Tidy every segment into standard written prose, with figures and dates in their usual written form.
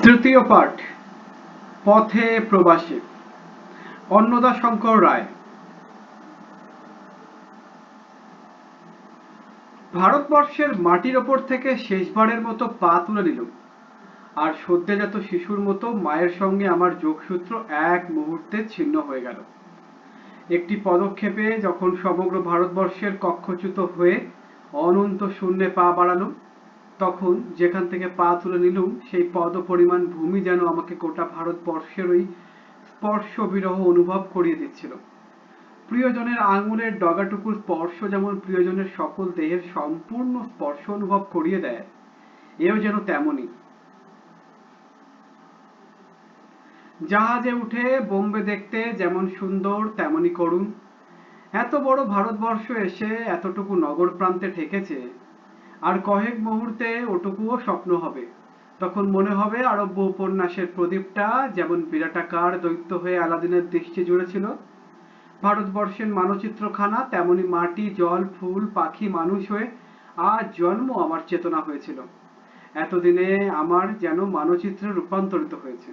তৃতীয় পাঠ, পথে প্রবাসী। অন্নদাশঙ্কর রায়। ভারতবর্ষের মাটির ওপর থেকে শেষবারের মতো পা তুলে নিলুম, আর সদ্যোজাত শিশুর মতো মায়ের সঙ্গে আমার যোগসূত্র এক মুহূর্তে ছিন্ন হয়ে গেল। একটি পদক্ষেপে যখন সমগ্র ভারতবর্ষের কক্ষচ্যুত হয়ে অনন্ত শূন্যে পা বাড়ালুম, তখন যেখান থেকে পা তুলে নিলুম সেই পদ পরিমাণ ভূমি যেন আমাকে গোটা ভারতবর্ষেরই স্পর্শ বিরহ অনুভব করিয়ে দিচ্ছিল। প্রিয়জনের আঙুলের ডগাটুকুর স্পর্শ যেমন প্রিয়জনের সকল দেহের সম্পূর্ণ স্পর্শ অনুভব করিয়ে দেয়, এও যেন তেমনি। জাহাজে উঠে বোম্বে দেখতে যেমন সুন্দর তেমনি করুণ, এত বড় ভারতবর্ষ এসে এতটুকু নগর প্রান্তে ঠেকেছে, আর কয়েক মুহূর্তে ওটুকুও স্বপ্ন হবে। তখন মনে হবে আরব্য উপন্যাসের প্রদীপটা যেমন বিরাটাকার দৈত্য হয়ে আলাদিনের দৃষ্টি জুড়েছিল, ভারতবর্ষের মানচিত্রখানা তেমনি মাটি, জল, ফুল, পাখি, মানুষ হয়ে আজ জন্ম আমার চেতনা হয়েছিল। এতদিনে আমার যেন মানচিত্রে রূপান্তরিত হয়েছে।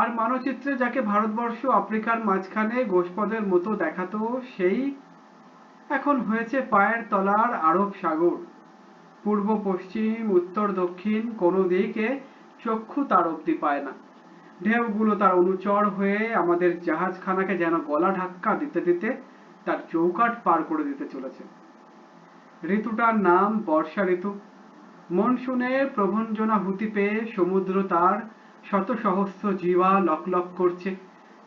আর মানচিত্রে যাকে ভারতবর্ষ আফ্রিকার মাঝখানে গোষ্পদের মতো দেখাতো, সেই এখন হয়েছে পায়ের তলার আরব সাগর। পূর্ব পশ্চিম উত্তর দক্ষিণ কোনো দিকে চক্ষু তার অব্দি পায় না। ঢেউগুলো তার অনুচর হয়ে আমাদের জাহাজখানাকে যেন গলা ধাক্কা দিতে দিতে তার চৌকাঠ পার করে দিতে চলেছে। ঋতুটার নাম বর্ষা ঋতু। মনসুনের প্রভঞ্জনা হুতি পেয়ে সমুদ্র তার শত সহস্র জীবা লকলক করছে।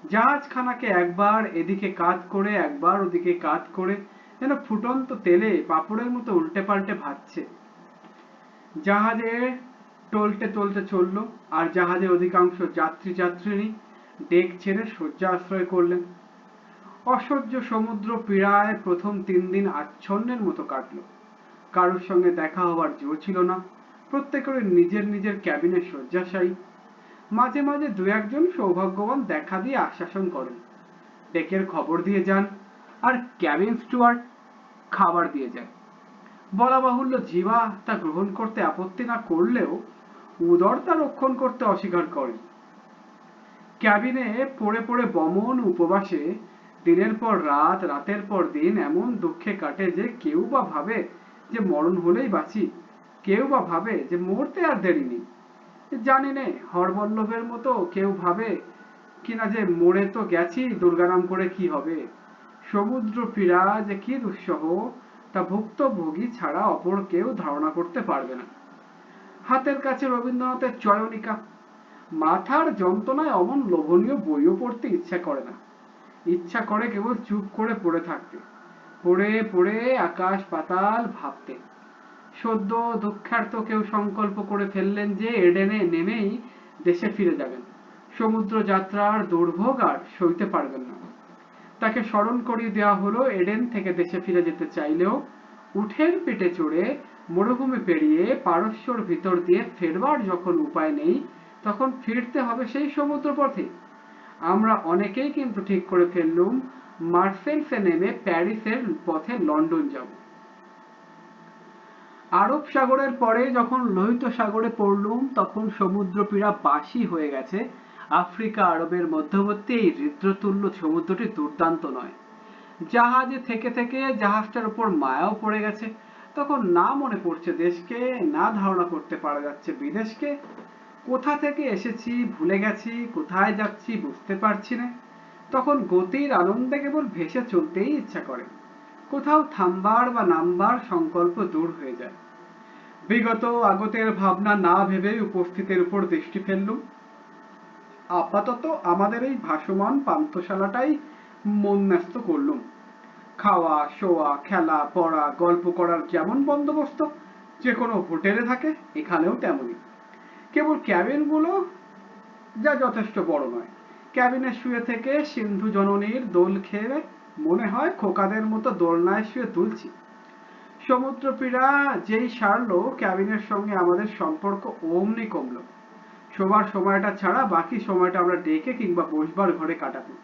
জাহাজখানাকে একবার এদিকে কাত করে একবার ওদিকে কাত করে যেন ফুটন্ত তেলে পাপড়ের মতো উল্টে পাল্টে ভাজছে। জাহাজে টলতে টলতে চলল, আর জাহাজের অধিকাংশ যাত্রী যাত্রীনি ডেক ছেড়ে শয্যা আশ্রয় করলেন। অসহ্য সমুদ্র পীড়ায় প্রথম 3 দিন আচ্ছন্নের মতো কাটল। কারোর সঙ্গে দেখা হওয়ার জো ছিল না। প্রত্যেকের নিজের নিজের ক্যাবিনে শয্যাশায়ী। মাঝে মাঝে দু একজন সৌভাগ্যবান দেখা দিয়ে আশ্বাসন করেন, ডেকের খবর দিয়ে যান, আর ক্যাবিন স্টুয়ার্ড খাবার দিয়ে যায়। বলা বাহুল্য, জীবা তা গ্রহণ করতে আপত্তি না করলেও উদর তা রক্ষণ করতে অস্বীকার করেন। ক্যাবিনে পড়ে পড়ে বমন উপবাসে দিনের পর রাত, রাতের পর দিন এমন দুঃখে কাটে যে কেউ বা ভাবে যে মরণ হলেই বাঁচি, কেউ বা ভাবে যে মরতে আর দেরি নেই। জানি নে হরবল্লভের মতো কেউ ভাবে কিনা যে মরে তো গেছি, দুর্গানাম করে কি হবে। সমুদ্র পীড়া যে কি দুঃসহ তা ভুক্তভোগী ছাড়া অপর কেউ ধারণা করতে পারবে না। হাতের কাছে রবীন্দ্রনাথের চয়নিকা। মাথার যন্ত্রণায় অমন লোভনীয় বইও পড়তে ইচ্ছা করে না। ইচ্ছা করে কেবল চুপ করে পড়ে থাকতে, পড়ে পড়ে আকাশ পাতাল ভাবতে। সদ্য দুঃখার্ত কেউ সংকল্প করে ফেললেন যে এডেনে নেমেই দেশে ফিরে যাবেন। সমুদ্র যাত্রার দুর্ভোগ আর সইতে পারবেন না। তাকে স্মরণ করিয়ে দেওয়া হলো এডেন থেকে দেশে ফিরে যেতে চাইলেও উঠের পিঠে চড়ে মরুভূমি পেরিয়ে পারস্যর ভিতর দিয়ে ফেরবার যখন উপায় নেই, তখন ফিরতে হবে সেই সমুদ্র পথে। আমরা অনেকেই কিন্তু ঠিক করে ফেললুম মার্সেলসে নেমে প্যারিসের পথে লন্ডন যাব। আরব সাগরের পরে যখন লোহিত সাগরে পড়লুম, তখন সমুদ্র পীড়া বাসি হয়ে গেছে। আফ্রিকা আরবের মধ্যবর্তী এই হৃদ্রতুল্য সমুদ্রটি দুর্দান্ত নয়। জাহাজে থেকে থেকে জাহাজটার উপর মায়াও পড়ে গেছে। তখন না মনে পড়ছে দেশকে, না ধারণা করতে পারা যাচ্ছে বিদেশকে। কোথা থেকে এসেছি ভুলে গেছি, কোথায় যাচ্ছি বুঝতে পারছি না। তখন গতির আনন্দে কেবল ভেসে চলতেই ইচ্ছা করে। কোথাও থামবার বা নামবার সংকল্প দূর হয়ে যায়। বিগত আগতের ভাবনা না ভেবে উপস্থিতের উপর দৃষ্টি ফেললুম। আপাতত আমাদের এই ভাসমান পান্থশালাটাই মন ন্যস্ত করলুম। খাওয়া, শোয়া, খেলা, পড়া, গল্প করার যেমন বন্দোবস্ত যে কোনো হোটেলে থাকে, এখানেও তেমনি। কেবল ক্যাবিনগুলো যা যথেষ্ট বড় নয়। ক্যাবিনে শুয়ে থেকে সিন্ধু জননীর দোল খেয়ে মনে হয় খোকাদের মতো দোলনায় শুয়ে দুলছি। সমুদ্র পীড়া যেই সারলো, ক্যাবিনের সঙ্গে আমাদের সম্পর্ক অমনি কমলো। শোবার সময়টা ছাড়া বাকি সময়টা আমরা ডেকে কিংবা বসবার ঘরে কাটাতাম।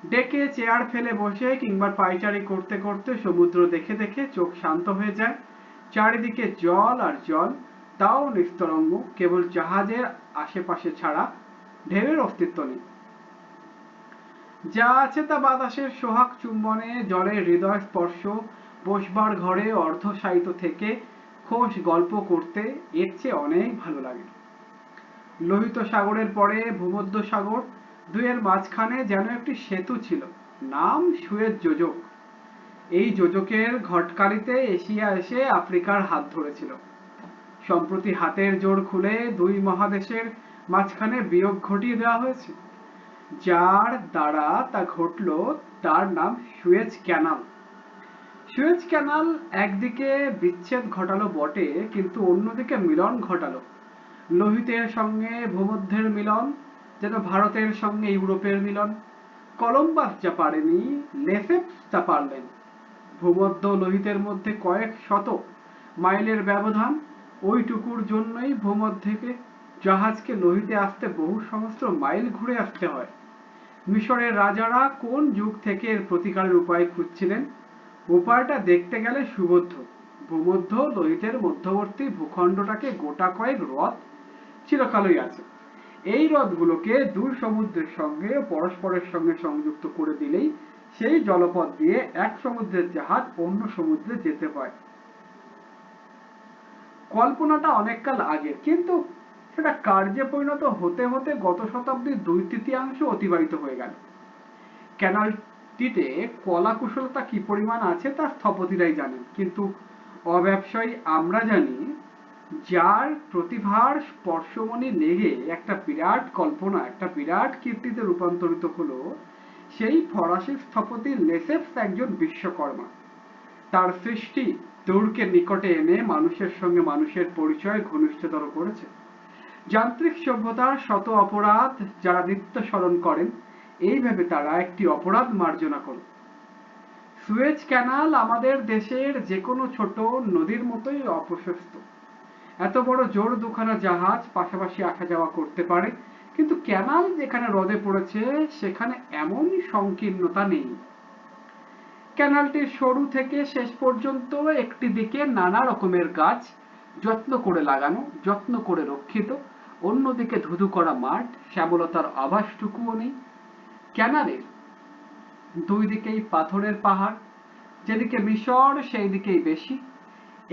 ডেকে চেয়ার ফেলে বসে কিংবা পায়চারি করতে করতে সমুদ্র দেখে দেখে চোখ শান্ত হয়ে যায়। চারিদিকে জল আর জল। তাও নিস্তরঙ্গ, কেবল জাহাজের আশেপাশে ছাড়া ঢেউয়ের অস্তিত্ব নেই। যা আছে তা বাতাসের সোহাগ চুম্বনে, জলের হৃদয় স্পর্শ, বসবার ঘরে অর্ধশায়িত থেকে খোশ গল্প করতে এর চেয়ে অনেক ভালো লাগে। লোহিত সাগরের পরে ভূমধ্য সাগর, দুয়ের মাঝখানে যেন একটি সেতু ছিল, নাম সুয়েজ যোজক। এই যোজকের ঘটকালিতে এশিয়া এসে আফ্রিকার হাত ধরেছিল। সম্প্রতি হাতের জোর খুলে দুই মহাদেশের মাঝখানে বিয়োগ ঘটিয়ে দেওয়া হয়েছে। যার দ্বারা তা ঘটল তার নাম সুয়েজ ক্যানাল। সুয়েজ ক্যানাল একদিকে বিচ্ছেদ ঘটালো বটে, কিন্তু অন্যদিকে মিলন ঘটালো। লোহিতের সঙ্গে ভূমধ্যের মিলন, যেন ভারতের সঙ্গে ইউরোপের মিলন। কলম্বাস যা পারেনি, লেসেপ্স তা পারলেন। ভূমধ্য লোহিতের মধ্যে কয়েক শত মাইলের ব্যবধান, ওইটুকুর জন্যই ভূমধ্যকে জাহাজকে লোহিতে আসতে বহু সহস্র মাইল ঘুরে আসতে হয়। মিশরের রাজারা কোন যুগ থেকে এর প্রতিকারের উপায় খুঁজছিলেন? উপায়টা দেখতে গেলে সুবোধ্য। ভূমধ্য লোহিতের মধ্যবর্তী ভূখণ্ডটাকে গোটা কয়েক হ্রদ চিরকালই আছে। এই হ্রদগুলোকে দুই সমুদ্রের সঙ্গে পরস্পরের সঙ্গে সংযুক্ত করে দিলেই সেই জলপথ দিয়ে এক সমুদ্রের জাহাজ অন্য সমুদ্রে যেতে পারে। কল্পনাটা অনেককাল আগের, কিন্তু সেটা কার্যে পরিণত হতে হতে গত শতাব্দীর 2/3 অতিবাহিত হয়ে গেল। ক্যানালটিতে কলা কুশলতা কি পরিমাণ আছে তা স্থপতিরাই জানেন, কিন্তু অব্যবসায়ী আমরা জানি। যার প্রতিভার স্পর্শমণি লেগে একটা বিরাট কল্পনা, একটা বিরাট কীর্তিতে রূপান্তরিত হলো, সেই ফরাসি স্থপতি লেসেপ্স একজন বিশ্বকর্মা। তার সৃষ্টি দূরকে নিকটে এনে মানুষের সঙ্গে মানুষের পরিচয় ঘনিষ্ঠতর করেছে। যান্ত্রিক সভ্যতার শত অপরাধ যারা নিত্য স্মরণ করেন, এই ভেবে তারা একটি অপরাধ মার্জনা করল। সুয়েজ ক্যানাল আমাদের দেশের যে কোনো ছোট নদীর মতোই অপ্রশস্ত। এত বড় জোর দুখানা জাহাজ পাশাপাশি আসা যাওয়া করতে পারে, কিন্তু ক্যানাল যেখানে হ্রদে পড়েছে সেখানে এমন সংকীর্ণতা নেই। ক্যানালটির শুরু থেকে শেষ পর্যন্ত একটি দিকে নানা রকমের গাছ যত্ন করে লাগানো, যত্ন করে রক্ষিত, অন্যদিকে ধুধু করা মাঠ, শ্যামলতার আভাসটুকুও নেই। ক্যানালের দুই দিকেই পাথরের পাহাড়, যেদিকে মিশর সেই দিকেই বেশি।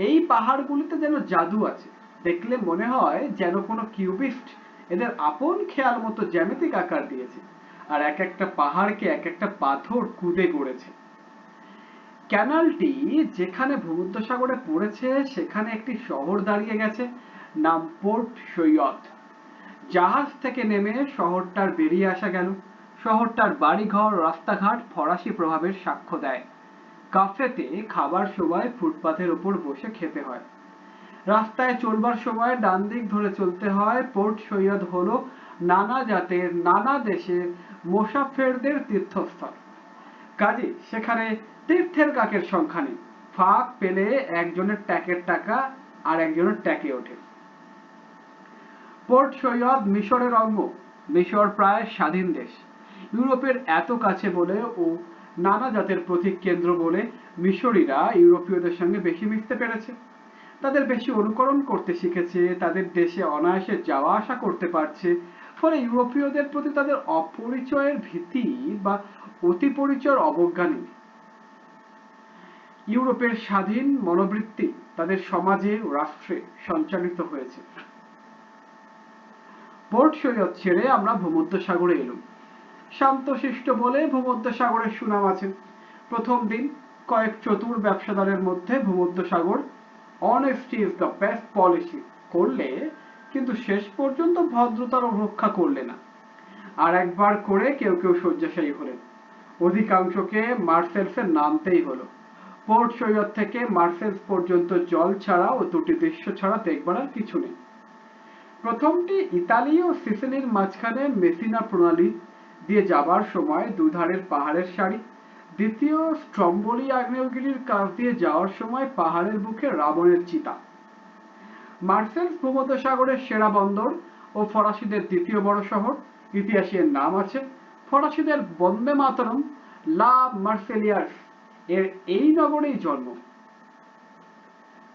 এই পাহাড়গুলিতে যেন জাদু আছে, দেখলে মনে হয় যেন কোনো কিউবিস্ট এদের আপন খেয়াল মতো জ্যামিতিক আকার দিয়েছে, আর এক একটা পাহাড়কে এক একটা পাথর কুঁদে গড়েছে। ক্যানালটি যেখানে ভূমধ্যসাগরে পড়েছে সেখানে একটি শহর দাঁড়িয়ে গেছে, নাম পোর্ট সৈয়দ। জাহাজ থেকে নেমে শহরটার বেরিয়ে আসা গেল। শহরটার বাড়িঘর, রাস্তাঘাট ফরাসি প্রভাবের সাক্ষ্য দেয়। কাফেতে খাবার সময় ফুটপাথের ওপর বসে খেতে হয়। রাস্তায় চলবার সময় ডান দিক ধরে চলতে হয়। পোর্ট সৈয়দ হলো নানা জাতের, নানা দেশের মুসাফিরদের তীর্থস্থল। কাজে সেখানে তীর্থের কাকের সংখ্যা নেই। ফাঁক পেলে একজনের ট্যাকের টাকা আর একজনের ট্যাকে ওঠে। পোর্ট সৈয়দ মিশরের অঙ্গ। মিশর প্রায় স্বাধীন দেশ। ইউরোপের এত কাছে বলে ও নানা জাতের প্রতীক কেন্দ্র বলে মিশরীরা ইউরোপীয়দের সঙ্গে বেশি মিশতে পেরেছে, তাদের বেশি অনুকরণ করতে শিখেছে, তাদের দেশে অনায়াসে যাওয়া আসা করতে পারছে। ফলে ইউরোপীয়দের প্রতি তাদের অপরিচয়ের ভীতি বা অতি পরিচয়ের অবজ্ঞা নেই। ইউরোপের স্বাধীন মনোবৃত্তি তাদের সমাজে ও রাষ্ট্রে সঞ্চালিত হয়েছে। পোর্ট সৈয়দ ছেড়ে আমরা ভূমধ্যসাগরে এলাম। শান্তশিষ্ট বলে ভূমধ্যসাগরের সুনাম আছে। প্রথম দিন কয়েক চতুর ব্যবসাদারের মধ্যে ভূমধ্যসাগর honesty is the best policy করলে, কিন্তু শেষ পর্যন্ত ভদ্রতার রক্ষা করলে না। আর একবার করে কেউ কেউ শয্যাশায়ী হলেন। অধিকাংশকে মার্সেলসে নামতেই হলো। পোর্ট সৈয়দ থেকে মার্সেলস পর্যন্ত জল ছাড়া ও দুটি দৃশ্য ছাড়া দেখবার আর কিছু নেই। প্রথমটি ইতালি ও সিসিলির মাঝখানে মেসিনা প্রণালী দিয়ে যাবার সময় দুধারের পাহাড়ের সারি। দ্বিতীয় স্ট্রম্বলি আগ্নেয়গিরির কাছ দিয়ে যাওয়ার সময় পাহাড়ের বুকে রাবণের চিতা। মার্সেলস ভূমধ্যসাগরের সেরা বন্দর ও ফরাসিদের দ্বিতীয় বড় শহর। ইতিহাসে এর নাম আছে। ফরাসিদের বন্দে মাতরম, লা মার্সেলিয়ার্স এর এই নগরেই জন্ম।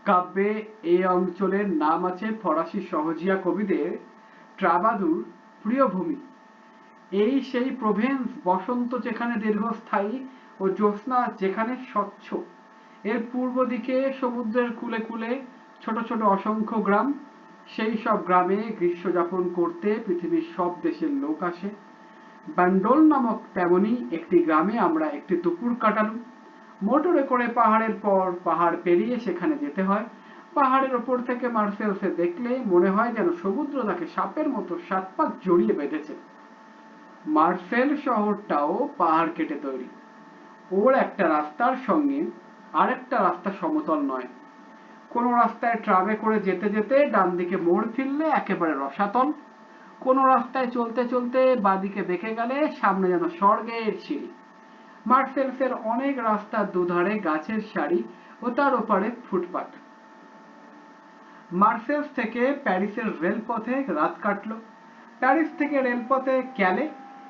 কাব্যে এই অঞ্চলের নাম আছে ফরাসি সহজিয়া কবিদের ট্রাবাদুর প্রিয়ভূমি। এই সেই প্রভেন্স, বসন্ত যেখানে দীর্ঘস্থায়ী ও জ্যোৎস্না যেখানে স্বচ্ছ। এর পূর্ব দিকে সমুদ্রের কূলে কূলে ছোট ছোট অসংখ্য গ্রাম। সেই সব গ্রামে গ্রীষ্ম যাপন করতে পৃথিবীর সব দেশের লোক আসে। বান্ডোল নামক তেমনি একটি গ্রামে আমরা একটি দুপুর কাটালুম। মোটরে করে পাহাড়ের পর পাহাড় পেরিয়ে সেখানে যেতে হয়। পাহাড়ের ওপর থেকে মার্সেলসে দেখলে মনে হয় যেন সমুদ্র তাকে সাপের মতো 7 পাক জড়িয়ে বেঁধেছে। মার্সেল শহরটাও পাহাড় কেটে তৈরি। ওর একটা রাস্তার সঙ্গে আরেকটা রাস্তা সমতল নয়। কোনো রাস্তায় ট্রামে করে যেতে যেতে ডান দিকে মোড় ফিরলে একেবারে রসাতল। কোনো রাস্তায় চলতে চলতে বাঁদিকে বেঁকে গেলে সামনে যেন স্বর্গের সিঁড়ি। মার্সেলসের অনেক রাস্তার দুধারে গাছের সারি ও তার ওপারে ফুটপাত। মার্সেলস থেকে প্যারিসের রেলপথে রাত কাটল। প্যারিস থেকে রেলপথে ক্যালে,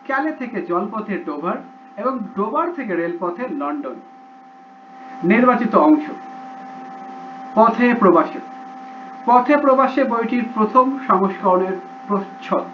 ক্যালে থেকে জলপথে ডোভার এবং ডোভার থেকে রেলপথে লন্ডন। নির্বাচিত অংশ: পথে প্রবাসে। পথে প্রবাসে বইটির প্রথম সংস্করণের প্রচ্ছদ।